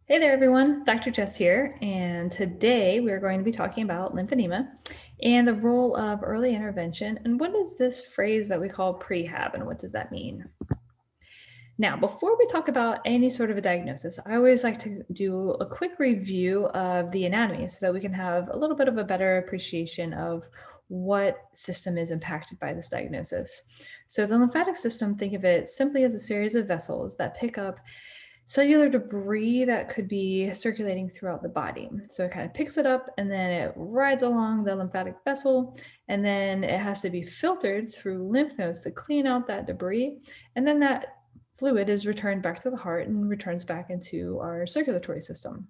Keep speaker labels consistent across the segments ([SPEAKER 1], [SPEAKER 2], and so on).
[SPEAKER 1] Hey there, everyone. Dr. Jess here, and today we're going to be talking about lymphedema and the role of early intervention. And what is this phrase that we call prehab, and what does that mean? Now, before we talk about any sort of a diagnosis, I always like to do a quick review of the anatomy so that we can have a little bit of a better appreciation of what system is impacted by this diagnosis. So, the lymphatic system, think of it simply as a series of vessels that pick up cellular debris that could be circulating throughout the body. So it kind of picks it up and then it rides along the lymphatic vessel, and then it has to be filtered through lymph nodes to clean out that debris. And then that fluid is returned back to the heart and returns back into our circulatory system.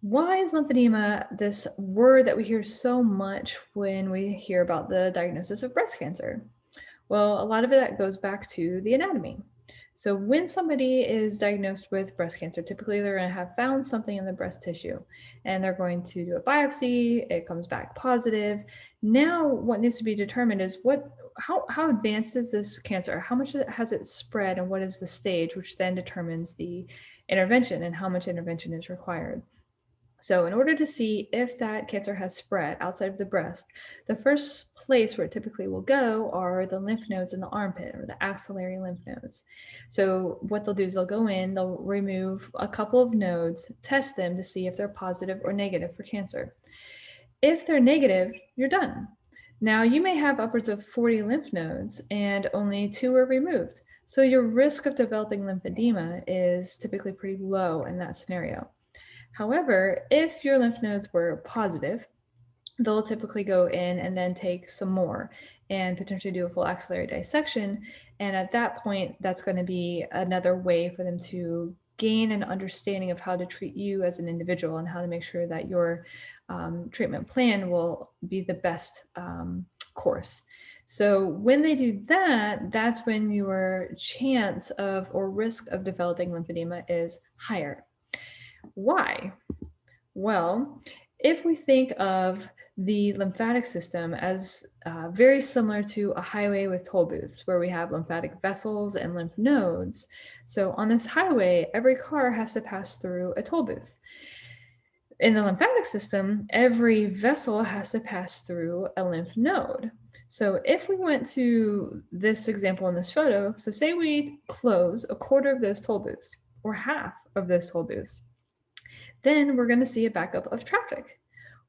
[SPEAKER 1] Why is lymphedema this word that we hear so much when we hear about the diagnosis of breast cancer? Well, a lot of that goes back to the anatomy. So, when somebody is diagnosed with breast cancer, typically they're going to have found something in the breast tissue and they're going to do a biopsy. It comes back positive. Now, what needs to be determined is how advanced is this cancer? How much has it spread, and what is the stage, which then determines the intervention and how much intervention is required. So, in order to see if that cancer has spread outside of the breast, the first place where it typically will go are the lymph nodes in the armpit, or the axillary lymph nodes. So, what they'll do is they'll go in, they'll remove a couple of nodes, test them to see if they're positive or negative for cancer. If they're negative, you're done. Now, you may have upwards of 40 lymph nodes and only 2 are removed. So, your risk of developing lymphedema is typically pretty low in that scenario. However, if your lymph nodes were positive, they'll typically go in and then take some more and potentially do a full axillary dissection. And at that point, that's going to be another way for them to gain an understanding of how to treat you as an individual and how to make sure that your treatment plan will be the best course. So when they do that, that's when your chance of or risk of developing lymphedema is higher. Why? Well, if we think of the lymphatic system as very similar to a highway with toll booths, where we have lymphatic vessels and lymph nodes. So on this highway, every car has to pass through a toll booth. In the lymphatic system, every vessel has to pass through a lymph node. So if we went to this example in this photo, so say we close a quarter of those toll booths or half of those toll booths, then we're going to see a backup of traffic.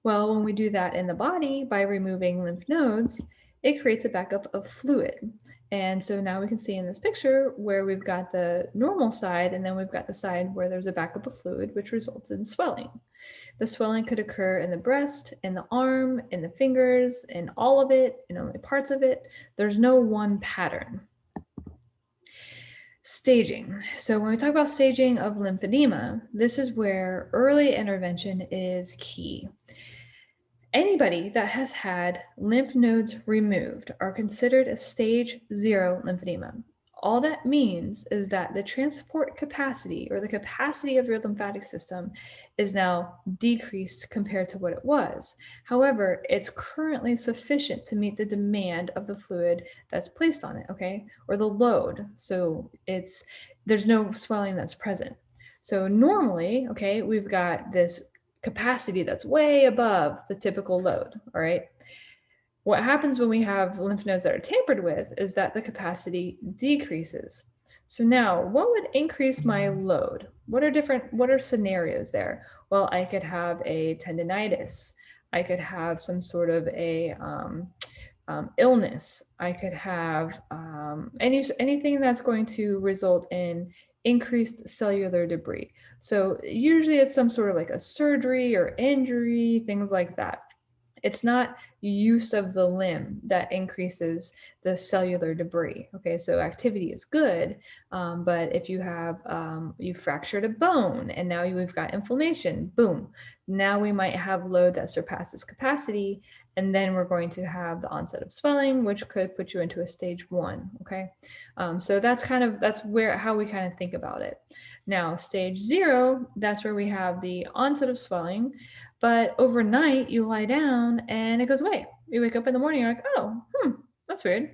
[SPEAKER 1] Well, when we do that in the body by removing lymph nodes, it creates a backup of fluid. And so now we can see in this picture where we've got the normal side and then we've got the side where there's a backup of fluid, which results in swelling. The swelling could occur in the breast, in the arm, in the fingers, in all of it, in only parts of it. There's no one pattern. Staging. So when we talk about staging of lymphedema, this is where early intervention is key. Anybody that has had lymph nodes removed are considered a stage 0 lymphedema. All that means is that the transport capacity or the capacity of your lymphatic system is now decreased compared to what it was. However, it's currently sufficient to meet the demand of the fluid that's placed on it, okay? Or the load. So there's no swelling that's present. So normally, okay, we've got this capacity that's way above the typical load, all right? What happens when we have lymph nodes that are tampered with is that the capacity decreases. So now, what would increase my load? What are scenarios there? Well, I could have a tendinitis. I could have some sort of a illness. I could have anything that's going to result in increased cellular debris. So usually it's some sort of like a surgery or injury, things like that. It's not use of the limb that increases the cellular debris. Okay, so activity is good, but if you have you fractured a bone and now we've got inflammation, boom, now we might have load that surpasses capacity, and then we're going to have the onset of swelling, which could put you into a stage 1. Okay, so that's how we kind of think about it. Now, stage 0, that's where we have the onset of swelling. But overnight, you lie down and it goes away. You wake up in the morning, you're like, oh, that's weird.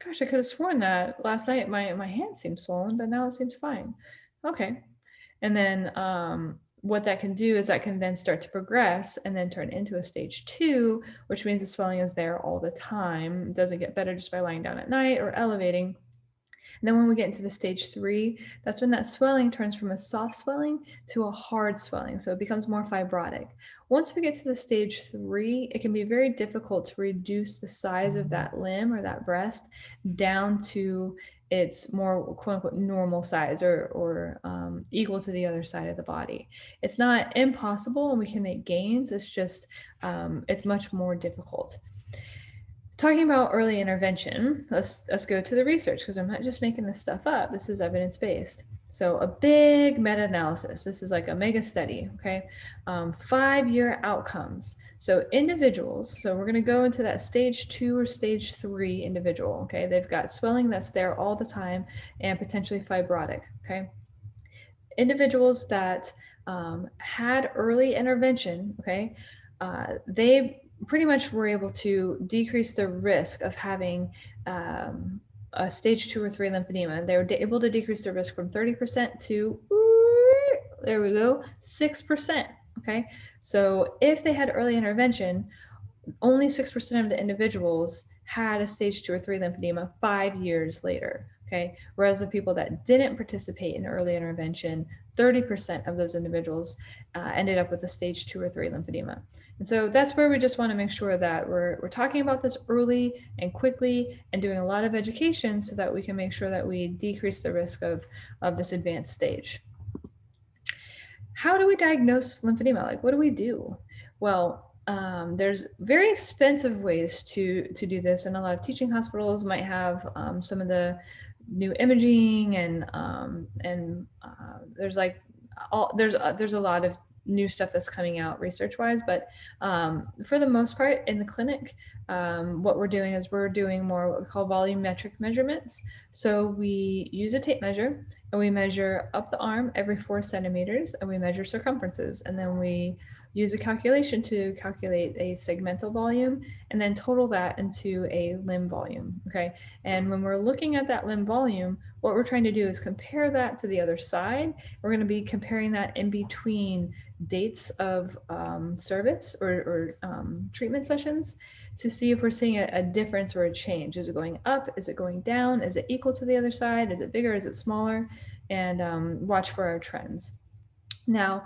[SPEAKER 1] Gosh, I could have sworn that last night my hand seemed swollen, but now it seems fine. Okay. And then what that can do is that can then start to progress and then turn into a stage 2, which means the swelling is there all the time. It doesn't get better just by lying down at night or elevating. And then when we get into the stage 3, that's when that swelling turns from a soft swelling to a hard swelling. So it becomes more fibrotic. Once we get to the stage 3, it can be very difficult to reduce the size of that limb or that breast down to its more quote unquote normal size or equal to the other side of the body. It's not impossible and we can make gains. It's just, it's much more difficult. Talking about early intervention, let's go to the research because I'm not just making this stuff up. This is evidence-based. So a big meta-analysis. This is like a mega study, okay? 5-year outcomes. So individuals, so we're going to go into that stage 2 or stage 3 individual, okay? They've got swelling that's there all the time and potentially fibrotic, okay? Individuals that had early intervention, okay, they pretty much were able to decrease the risk of having a stage 2 or 3 lymphedema. They were able to decrease the risk from 30% to, there we go, 6%. Okay, so if they had early intervention, only 6% of the individuals had a stage 2 or 3 lymphedema 5 years later. Okay, whereas the people that didn't participate in early intervention, 30% of those individuals ended up with a stage 2 or 3 lymphedema. And so that's where we just want to make sure that we're talking about this early and quickly and doing a lot of education so that we can make sure that we decrease the risk of this advanced stage. How do we diagnose lymphedema? Like, what do we do? Well, there's very expensive ways to do this, and a lot of teaching hospitals might have some of the new imaging, and there's like there's a lot of new stuff that's coming out research-wise, but for the most part in the clinic, what we're doing is we're doing more what we call volumetric measurements. So we use a tape measure and we measure up the arm every 4 centimeters and we measure circumferences, and then we use a calculation to calculate a segmental volume and then total that into a limb volume, okay? And when we're looking at that limb volume, what we're trying to do is compare that to the other side. We're going to be comparing that in between dates of service or treatment sessions to see if we're seeing a difference or a change. Is it going up? Is it going down? Is it equal to the other side? Is it bigger? Is it smaller? And watch for our trends. Now,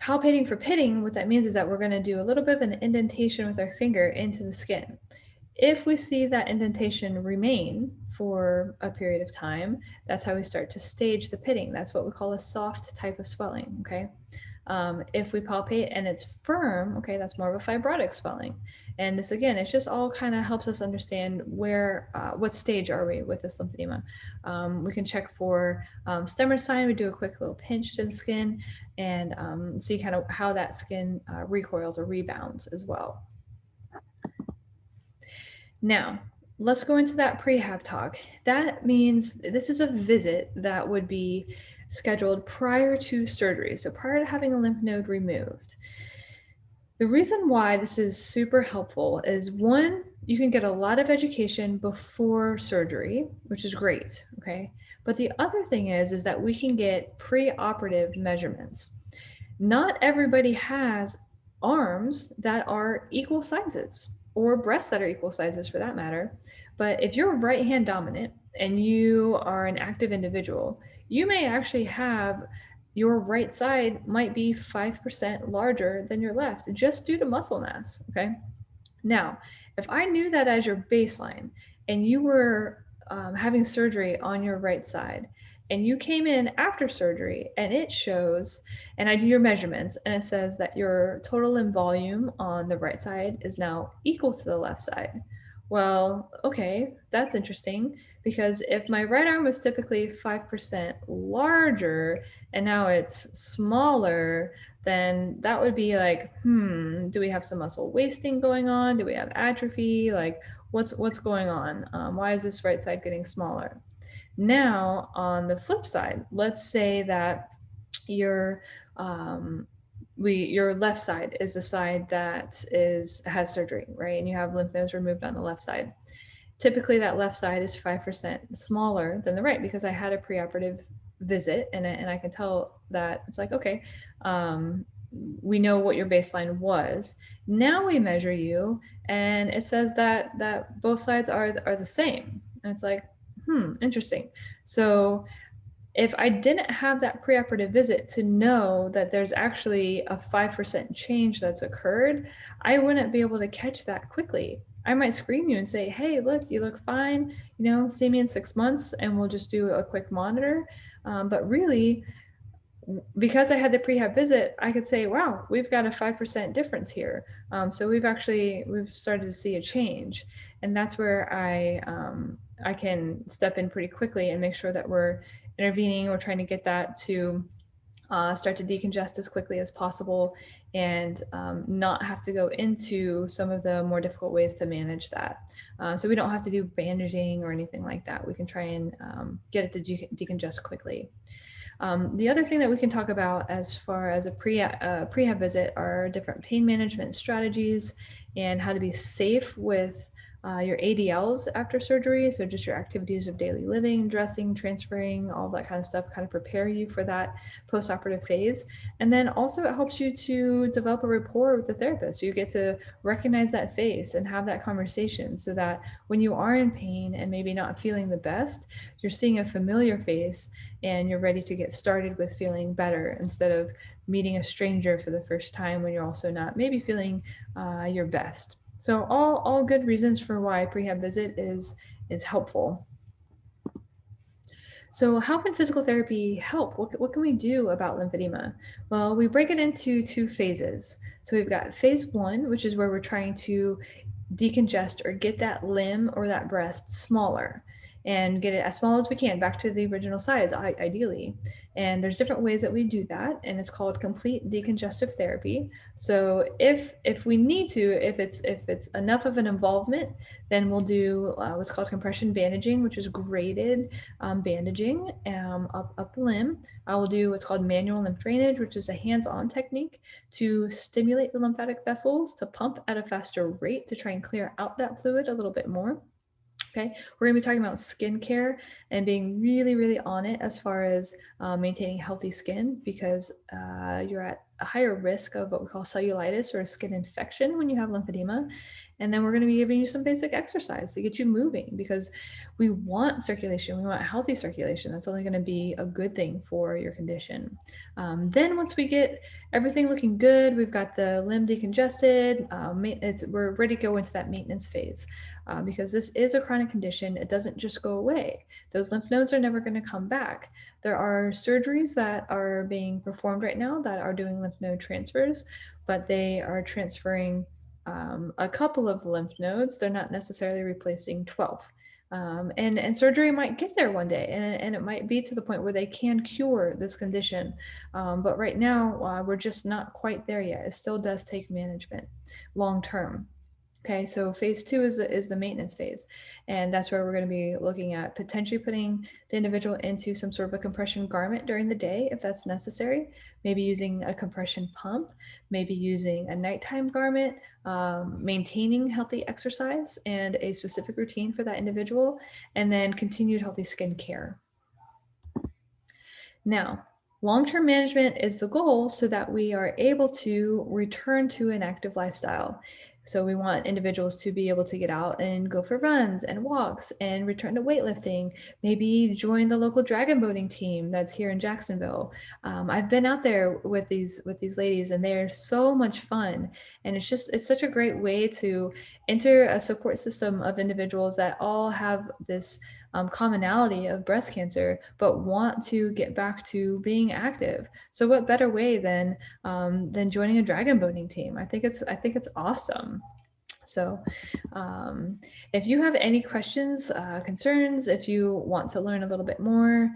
[SPEAKER 1] palpating for pitting, what that means is that we're going to do a little bit of an indentation with our finger into the skin. If we see that indentation remain for a period of time, that's how we start to stage the pitting. That's what we call a soft type of swelling, okay? If we palpate and it's firm, okay, that's more of a fibrotic swelling. And this, again, it just all kind of helps us understand where, what stage are we with this lymphedema. We can check for Stemmer's sign. We do a quick little pinch to the skin and see kind of how that skin recoils or rebounds as well. Now, let's go into that prehab talk. That means this is a visit that would be scheduled prior to surgery, so prior to having a lymph node removed. The reason why this is super helpful is, one, you can get a lot of education before surgery, which is great, okay? But the other thing is that we can get preoperative measurements. Not everybody has arms that are equal sizes, or breasts that are equal sizes for that matter. But if you're right hand dominant and you are an active individual, you may actually have your right side might be 5% larger than your left just due to muscle mass, okay? Now, if I knew that as your baseline and you were having surgery on your right side and you came in after surgery and it shows, and I do your measurements and it says that your total limb volume on the right side is now equal to the left side. Well, okay, that's interesting, because if my right arm was typically 5% larger and now it's smaller, then that would be like, do we have some muscle wasting going on? Do we have atrophy? Like, what's going on? Why is this right side getting smaller? Now, on the flip side, let's say that your left side is the side that has surgery, right? And you have lymph nodes removed on the left side. Typically, that left side is 5% smaller than the right because I had a preoperative visit, and I can tell that it's like, okay, we know what your baseline was. Now we measure you, and it says that both sides are the same, and it's like, interesting. So if I didn't have that preoperative visit to know that there's actually a 5% change that's occurred, I wouldn't be able to catch that quickly. I might screen you and say, hey, look, you look fine, see me in 6 months and we'll just do a quick monitor. But really, because I had the prehab visit, I could say, wow, we've got a 5% difference here. So we've started to see a change. And that's where I can step in pretty quickly and make sure that we're intervening or trying to get that to start to decongest as quickly as possible, and not have to go into some of the more difficult ways to manage that. So we don't have to do bandaging or anything like that. We can try and get it to decongest quickly. The other thing that we can talk about as far as a prehab visit are different pain management strategies and how to be safe with your ADLs after surgery. So just your activities of daily living, dressing, transferring, all that kind of stuff, kind of prepare you for that post-operative phase. And then also it helps you to develop a rapport with the therapist. You get to recognize that face and have that conversation so that when you are in pain and maybe not feeling the best, you're seeing a familiar face and you're ready to get started with feeling better instead of meeting a stranger for the first time when you're also not maybe feeling your best. So all good reasons for why prehab visit is helpful. So how can physical therapy help? What can we do about lymphedema? Well, we break it into two phases. So we've got phase one, which is where we're trying to decongest or get that limb or that breast smaller and get it as small as we can back to the original size, ideally. And there's different ways that we do that, and it's called complete decongestive therapy. So if we need to, if it's enough of an involvement, then we'll do what's called compression bandaging, which is graded bandaging up the limb. I will do what's called manual lymph drainage, which is a hands-on technique to stimulate the lymphatic vessels to pump at a faster rate to try and clear out that fluid a little bit more. Okay, we're going to be talking about skincare and being really, really on it as far as maintaining healthy skin, because you're at a higher risk of what we call cellulitis or a skin infection when you have lymphedema. And then we're going to be giving you some basic exercise to get you moving, because we want circulation. We want healthy circulation. That's only going to be a good thing for your condition. Then once we get everything looking good, we've got the limb decongested, we're ready to go into that maintenance phase. Because this is a chronic condition. It doesn't just go away. Those lymph nodes are never going to come back. There are surgeries that are being performed right now that are doing lymph node transfers, but they are transferring a couple of lymph nodes. They're not necessarily replacing 12. And surgery might get there one day, and it might be to the point where they can cure this condition. But right now, we're just not quite there yet. It still does take management long term. Okay, so phase two is the maintenance phase, and that's where we're going to be looking at potentially putting the individual into some sort of a compression garment during the day if that's necessary, maybe using a compression pump, maybe using a nighttime garment, maintaining healthy exercise and a specific routine for that individual, and then continued healthy skin care. Now, long-term management is the goal so that we are able to return to an active lifestyle. So we want individuals to be able to get out and go for runs and walks and return to weightlifting, maybe join the local dragon boating team that's here in Jacksonville. I've been out there with these ladies, and they're so much fun. And it's such a great way to enter a support system of individuals that all have this commonality of breast cancer, but want to get back to being active. So what better way than joining a dragon boating team? I think it's awesome. So if you have any questions, concerns, if you want to learn a little bit more,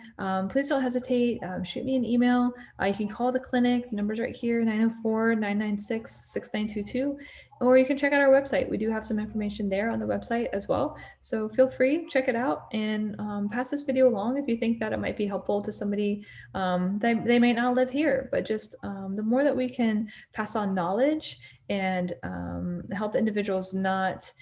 [SPEAKER 1] please don't hesitate. Shoot me an email. You can call the clinic. The number's right here, 904-996-6922. Or you can check out our website. We do have some information there on the website as well. So feel free, check it out, and pass this video along if you think that it might be helpful to somebody. They may not live here, but just the more that we can pass on knowledge and help individuals not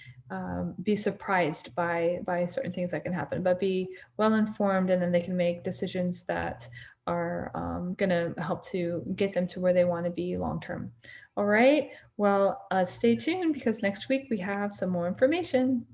[SPEAKER 1] be surprised by certain things that can happen, but be well informed, and then they can make decisions that are going to help to get them to where they want to be long term. All right. Well, stay tuned because next week we have some more information.